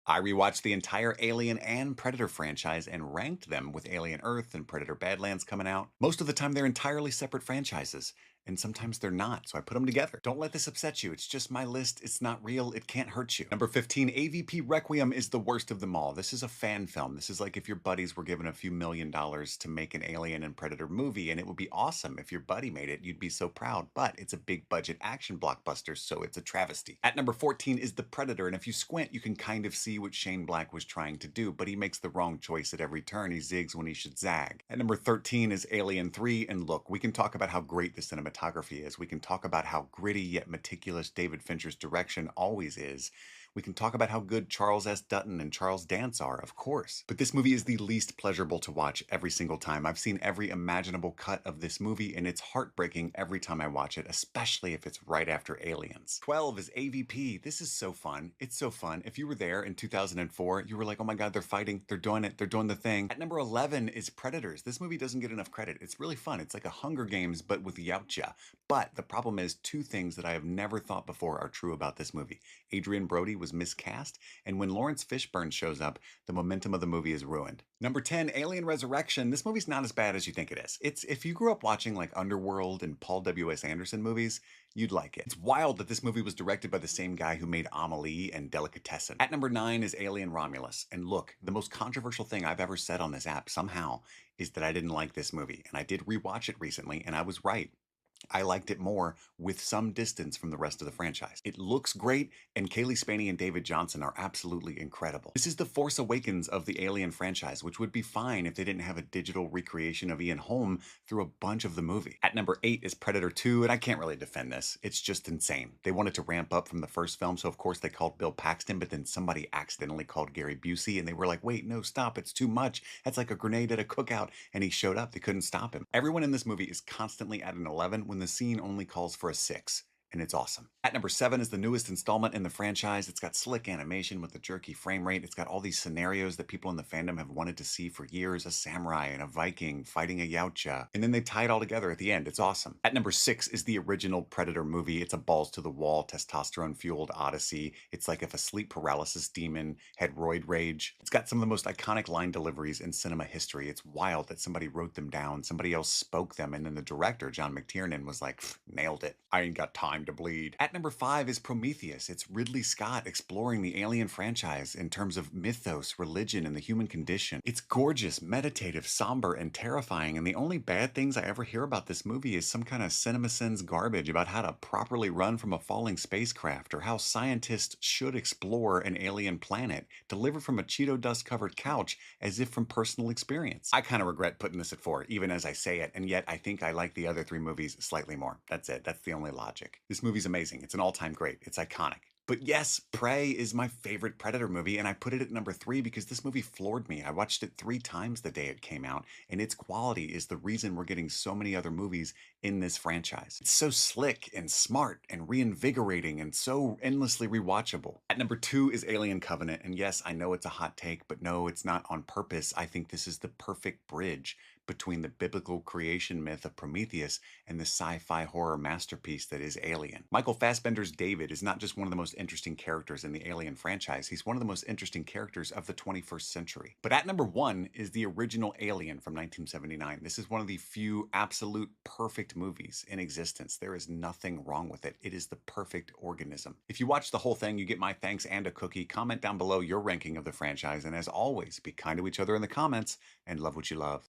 I rewatched the entire Alien and Predator franchise and ranked them with Alien Earth and Predator Badlands coming out. Most of the time, they're entirely separate franchises, and sometimes they're not, so I put them together. Don't let this upset you. It's just my list. It's not real. It can't hurt you. Number 15, AVP Requiem is the worst of them all. This is a fan film. This is like if your buddies were given a few $1,000,000 to make an Alien and Predator movie, and it would be awesome. If your buddy made it, you'd be so proud, but it's a big budget action blockbuster, so it's a travesty. At number 14 is The Predator, and if you squint, you can kind of see what Shane Black was trying to do, but he makes the wrong choice at every turn. He zigs when he should zag. At number 13 is Alien 3, and look, we can talk about how great the cinematography is. We can talk about how gritty yet meticulous David Fincher's direction always is. We can talk about how good Charles S. Dutton and Charles Dance are, of course. But this movie is the least pleasurable to watch every single time. I've seen every imaginable cut of this movie, and it's heartbreaking every time I watch it, especially if it's right after Aliens. 12 is AVP. This is so fun. It's so fun. If you were there in 2004, you were like, oh my God, they're fighting. They're doing it. They're doing the thing. At number 11 is Predators. This movie doesn't get enough credit. It's really fun. It's like a Hunger Games, but with Yautja. But the problem is two things that I have never thought before are true about this movie. Adrian Brody was miscast, and when Lawrence Fishburne shows up, the momentum of the movie is ruined. Number 10, Alien Resurrection. This movie's not as bad as you think it is. It's if you grew up watching like Underworld and Paul W.S. Anderson movies, you'd like it. It's wild that this movie was directed by the same guy who made Amelie and Delicatessen. At number 9 is Alien Romulus. And look, the most controversial thing I've ever said on this app somehow is that I didn't like this movie. And I did rewatch it recently, and I was right. I liked it more with some distance from the rest of the franchise. It looks great, and Kaylee Spaney and David Johnson are absolutely incredible. This is the Force Awakens of the Alien franchise, which would be fine if they didn't have a digital recreation of Ian Holm through a bunch of the movie. At number 8 is Predator 2, and I can't really defend this. It's just insane. They wanted to ramp up from the first film, so of course they called Bill Paxton, but then somebody accidentally called Gary Busey, and they were like, wait, no, stop, it's too much. That's like a grenade at a cookout, and he showed up. They couldn't stop him. Everyone in this movie is constantly at an 11 when the scene only calls for a 6, and it's awesome. At number 7 is the newest installment in the franchise. It's got slick animation with a jerky frame rate. It's got all these scenarios that people in the fandom have wanted to see for years, a samurai and a Viking fighting a Yautja, and then they tie it all together at the end. It's awesome. At number 6 is the original Predator movie. It's a balls-to-the-wall, testosterone-fueled odyssey. It's like if a sleep paralysis demon had roid rage. It's got some of the most iconic line deliveries in cinema history. It's wild that somebody wrote them down, somebody else spoke them, and then the director, John McTiernan, was like, nailed it. I ain't got time to bleed. At number 5 is Prometheus. It's Ridley Scott exploring the Alien franchise in terms of mythos, religion, and the human condition. It's gorgeous, meditative, somber, and terrifying, and the only bad things I ever hear about this movie is some kind of CinemaSins garbage about how to properly run from a falling spacecraft, or how scientists should explore an alien planet delivered from a Cheeto dust-covered couch as if from personal experience. I kind of regret putting this at 4, even as I say it, and yet I think I like the other 3 movies slightly more. That's it. That's the only logic. This movie's amazing. It's an all-time great. It's iconic. But yes, Prey is my favorite Predator movie, and I put it at number 3 because this movie floored me. I watched it 3 times the day it came out, and its quality is the reason we're getting so many other movies in this franchise. It's so slick and smart and reinvigorating and so endlessly rewatchable. At number 2 is Alien Covenant, and yes, I know it's a hot take, but no, it's not on purpose. I think this is the perfect bridge between the biblical creation myth of Prometheus and the sci-fi horror masterpiece that is Alien. Michael Fassbender's David is not just one of the most interesting characters in the Alien franchise, he's one of the most interesting characters of the 21st century. But at number 1 is the original Alien from 1979. This is one of the few absolute perfect movies in existence. There is nothing wrong with it. It is the perfect organism. If you watch the whole thing, you get my thanks and a cookie. Comment down below your ranking of the franchise, and as always, be kind to each other in the comments and love what you love.